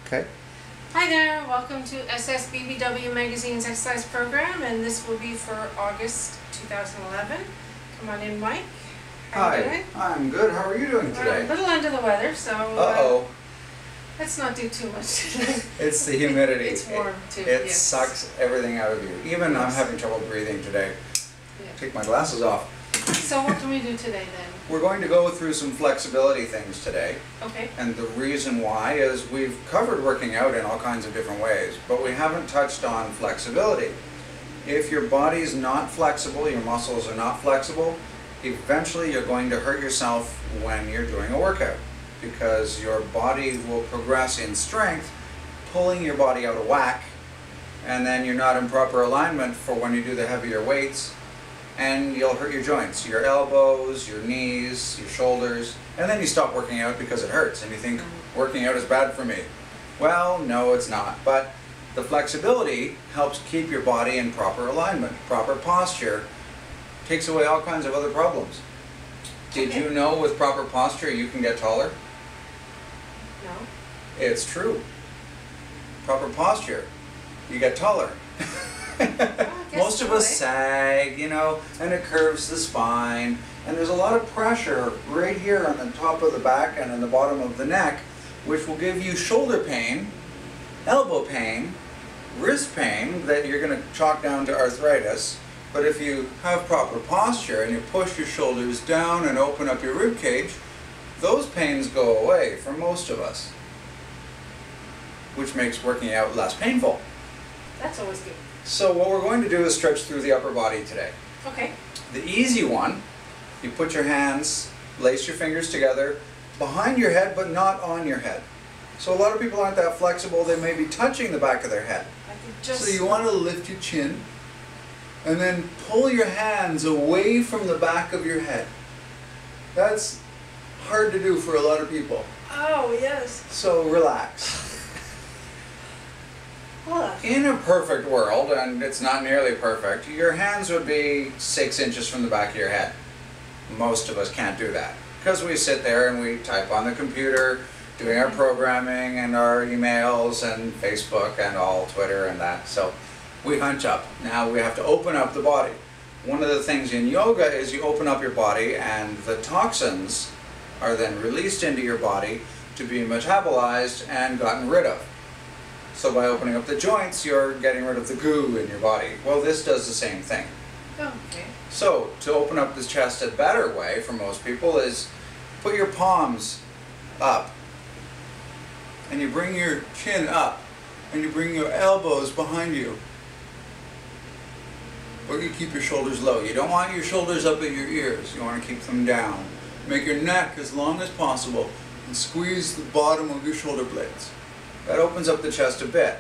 Okay. Hi there, welcome to SSBBW Magazine's exercise program, and this will be for August 2011. Come on in, Mike. How are you doing? I'm good. How are you doing today? A little under the weather, so let's not do too much today. It's the humidity. It's warm too. It yes. sucks everything out of you. Even I'm having trouble breathing today. Yeah. Take my glasses off. So what can we do today then? We're going to go through some flexibility things today. Okay. And the reason why is we've covered working out in all kinds of different ways, but we haven't touched on flexibility. If your body's not flexible, your muscles are not flexible, eventually you're going to hurt yourself when you're doing a workout, because your body will progress in strength, pulling your body out of whack, and then you're not in proper alignment for when you do the heavier weights, and you'll hurt your joints, your elbows, your knees, your shoulders, and then you stop working out because it hurts and you think working out is bad for me. Well, no, it's not. But the flexibility helps keep your body in proper alignment, proper posture, takes away all kinds of other problems. Did you know with proper posture you can get taller? No. It's true. Proper posture, you get taller. Most of us sag, you know, and it curves the spine, and there's a lot of pressure right here on the top of the back and on the bottom of the neck, which will give you shoulder pain, elbow pain, wrist pain that you're going to chalk down to arthritis. But if you have proper posture and you push your shoulders down and open up your rib cage, those pains go away for most of us, which makes working out less painful. That's always good. So what we're going to do is stretch through the upper body today. Okay. The easy one, you put your hands, lace your fingers together behind your head but not on your head. So a lot of people aren't that flexible, they may be touching the back of their head. So you want to lift your chin and then pull your hands away from the back of your head. That's hard to do for a lot of people. Oh, yes. So relax. In a perfect world, and it's not nearly perfect, your hands would be 6 inches from the back of your head. Most of us can't do that because we sit there and we type on the computer doing our programming and our emails and Facebook and all Twitter and that. So we hunch up. Now we have to open up the body. One of the things in yoga is you open up your body and the toxins are then released into your body to be metabolized and gotten rid of. So by opening up the joints, you're getting rid of the goo in your body. Well, this does the same thing. Okay. So to open up the chest a better way for most people is put your palms up. And you bring your chin up. And you bring your elbows behind you. But you keep your shoulders low. You don't want your shoulders up at your ears. You want to keep them down. Make your neck as long as possible and squeeze the bottom of your shoulder blades. That opens up the chest a bit.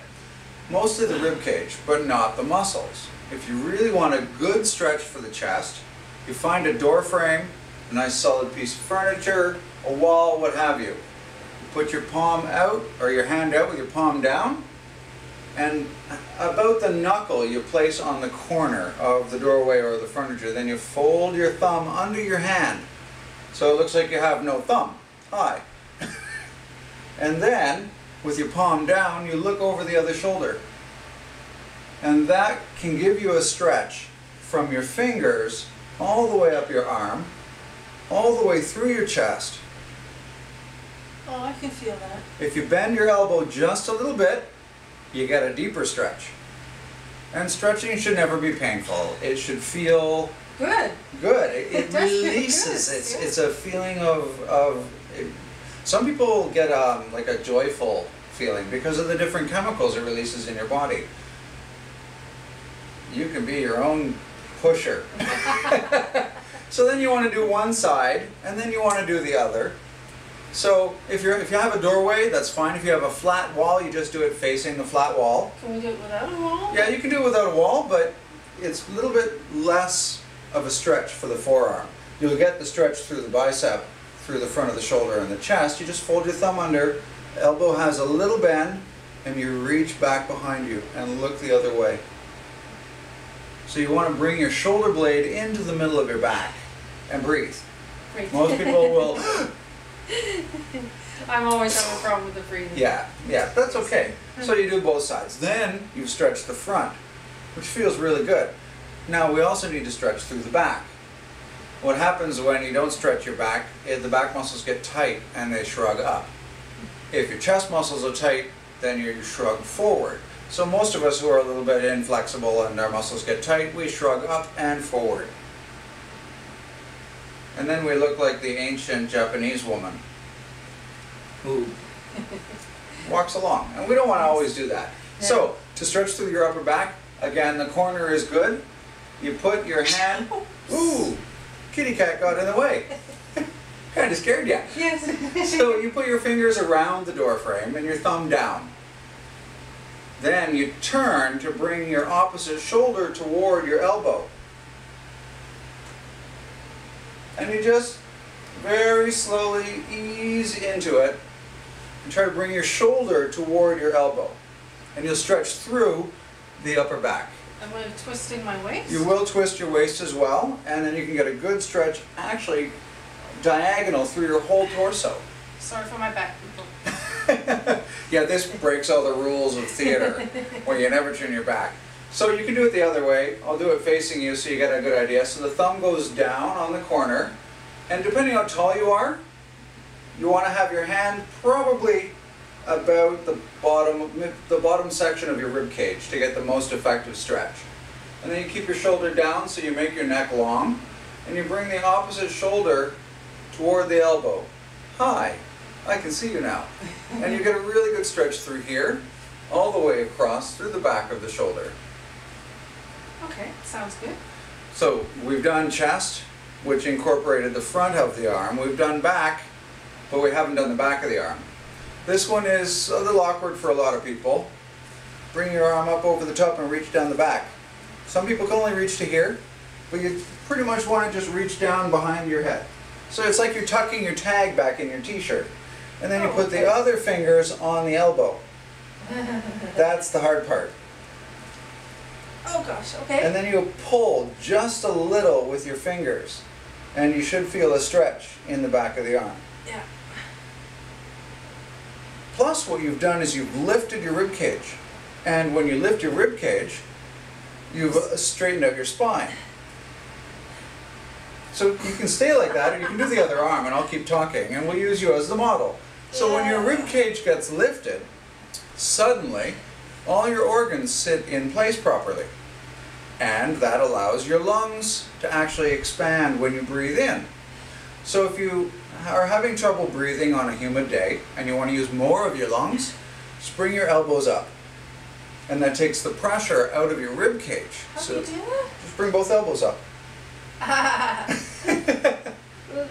Mostly the rib cage, but not the muscles. If you really want a good stretch for the chest, you find a door frame, a nice solid piece of furniture, a wall, what have you. You put your palm out, or your hand out with your palm down, and about the knuckle you place on the corner of the doorway or the furniture. Then you fold your thumb under your hand, so it looks like you have no thumb. Hi. And then, with your palm down, you look over the other shoulder. And that can give you a stretch from your fingers all the way up your arm, all the way through your chest. Oh, I can feel that. If you bend your elbow just a little bit, you get a deeper stretch. And stretching should never be painful. It should feel good. Good. It releases. It's a feeling of some people get like a joyful feeling because of the different chemicals it releases in your body. You can be your own pusher. So then you want to do one side and then you want to do the other. So if you have a doorway, that's fine. If you have a flat wall, you just do it facing the flat wall. Can we do it without a wall? Yeah, you can do it without a wall, but it's a little bit less of a stretch for the forearm. You'll get the stretch through the bicep, through the front of the shoulder and the chest. You just fold your thumb under, elbow has a little bend, and you reach back behind you and look the other way. So you want to bring your shoulder blade into the middle of your back and breathe. Most people will I'm always having a problem with the breathing. Yeah, that's okay. So you do both sides. Then you stretch the front, which feels really good. Now we also need to stretch through the back. What happens when you don't stretch your back is the back muscles get tight and they shrug up. If your chest muscles are tight, then you shrug forward. So most of us who are a little bit inflexible and our muscles get tight, we shrug up and forward. And then we look like the ancient Japanese woman who walks along. And we don't want to always do that. Yeah. So, to stretch through your upper back, again, the corner is good. You put your hand, ooh, kitty cat got in the way. Kind of scared you. Yes. So you put your fingers around the door frame and your thumb down. Then you turn to bring your opposite shoulder toward your elbow. And you just very slowly ease into it and try to bring your shoulder toward your elbow. And you'll stretch through the upper back. I'm going to twist in my waist. You will twist your waist as well, and then you can get a good stretch actually diagonal through your whole torso. Sorry for my back, people. Yeah, this breaks all the rules of theater where you never turn your back. So you can do it the other way. I'll do it facing you so you get a good idea. So the thumb goes down on the corner, and depending how tall you are, you want to have your hand probably about the bottom section of your rib cage to get the most effective stretch. And then you keep your shoulder down so you make your neck long, and you bring the opposite shoulder toward the elbow. Hi, I can see you now. And you get a really good stretch through here, all the way across through the back of the shoulder. Okay, sounds good. So we've done chest, which incorporated the front of the arm. We've done back, but we haven't done the back of the arm. This one is a little awkward for a lot of people. Bring your arm up over the top and reach down the back. Some people can only reach to here, but you pretty much want to just reach down behind your head. So it's like you're tucking your tag back in your t-shirt. And then you put the other fingers on the elbow. That's the hard part. Oh gosh, okay. And then you pull just a little with your fingers, and you should feel a stretch in the back of the arm. Yeah. Plus what you've done is you've lifted your rib cage. And when you lift your rib cage, you've straightened out your spine. So you can stay like that, or you can do the other arm, and I'll keep talking, and we'll use you as the model. So when your rib cage gets lifted, suddenly all your organs sit in place properly. And that allows your lungs to actually expand when you breathe in. So if you are having trouble breathing on a humid day, and you want to use more of your lungs, just bring your elbows up. And that takes the pressure out of your rib cage. How do you do that? Just bring both elbows up.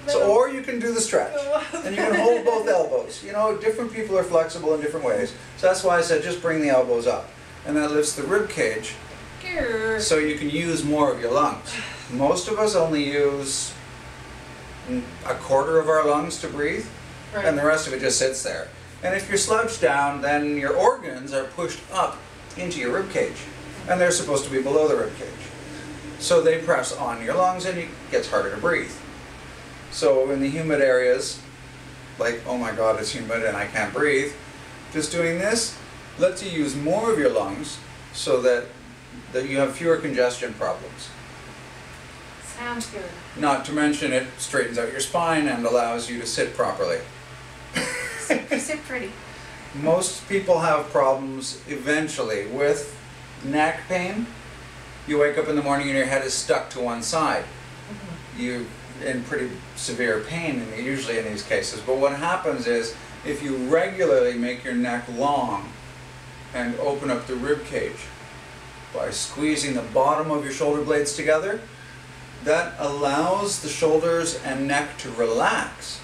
So, or you can do the stretch, and you can hold both elbows. You know, different people are flexible in different ways. So that's why I said just bring the elbows up. And that lifts the rib cage, so you can use more of your lungs. Most of us only use a quarter of our lungs to breathe, Right. and the rest of it just sits there. And if you're slouched down, then your organs are pushed up into your rib cage, and they're supposed to be below the rib cage. So they press on your lungs, and it gets harder to breathe. So in the humid areas, like, oh my God, it's humid and I can't breathe, just doing this lets you use more of your lungs so that you have fewer congestion problems. Sounds good. Not to mention it straightens out your spine and allows you to sit properly. Sit pretty. Most people have problems eventually with neck pain. You wake up in the morning and your head is stuck to one side. You're in pretty severe pain usually in these cases. But what happens is if you regularly make your neck long and open up the rib cage by squeezing the bottom of your shoulder blades together, that allows the shoulders and neck to relax,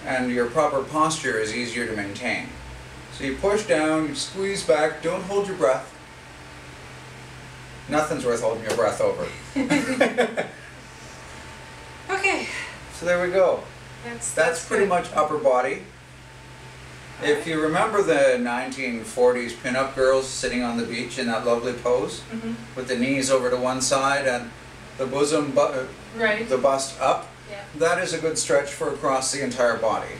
and your proper posture is easier to maintain. So you push down, you squeeze back, don't hold your breath. Nothing's worth holding your breath over. Okay. So there we go. That's pretty good. much upper body. If you remember the 1940s pinup girls sitting on the beach in that lovely pose, with the knees over to one side and the bosom, Right. the bust up, Yeah. that is a good stretch for across the entire body.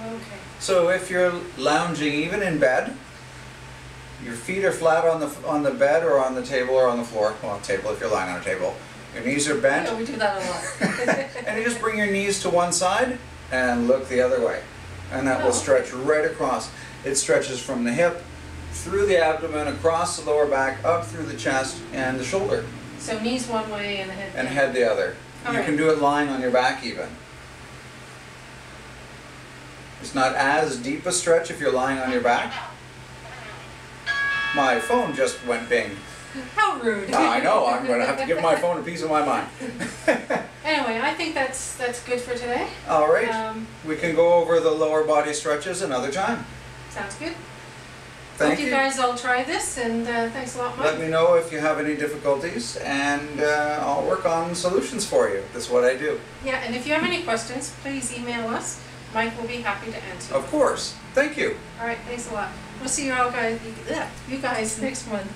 Okay. So if you're lounging even in bed, your feet are flat on the bed or on the table or on the floor. Well, table if you're lying on a table. Your knees are bent. Yeah, we do that a lot. And you just bring your knees to one side and look the other way. And that will stretch right across. It stretches from the hip, through the abdomen, across the lower back, up through the chest and the shoulder. So knees one way and head And head the other. You can do it lying on your back even. It's not as deep a stretch if you're lying on your back. My phone just went bing. How rude. I know, I'm going to have to give my phone a piece of my mind. Anyway, I think that's good for today. All right, we can go over the lower body stretches another time. Sounds good. Thank Hope you guys all try this, and thanks a lot, Mike. Let me know if you have any difficulties, and I'll work on solutions for you. That's what I do. Yeah, and if you have any questions, please email us. Mike will be happy to answer. Of course. Thank you. All right, thanks a lot. We'll see you guys next month.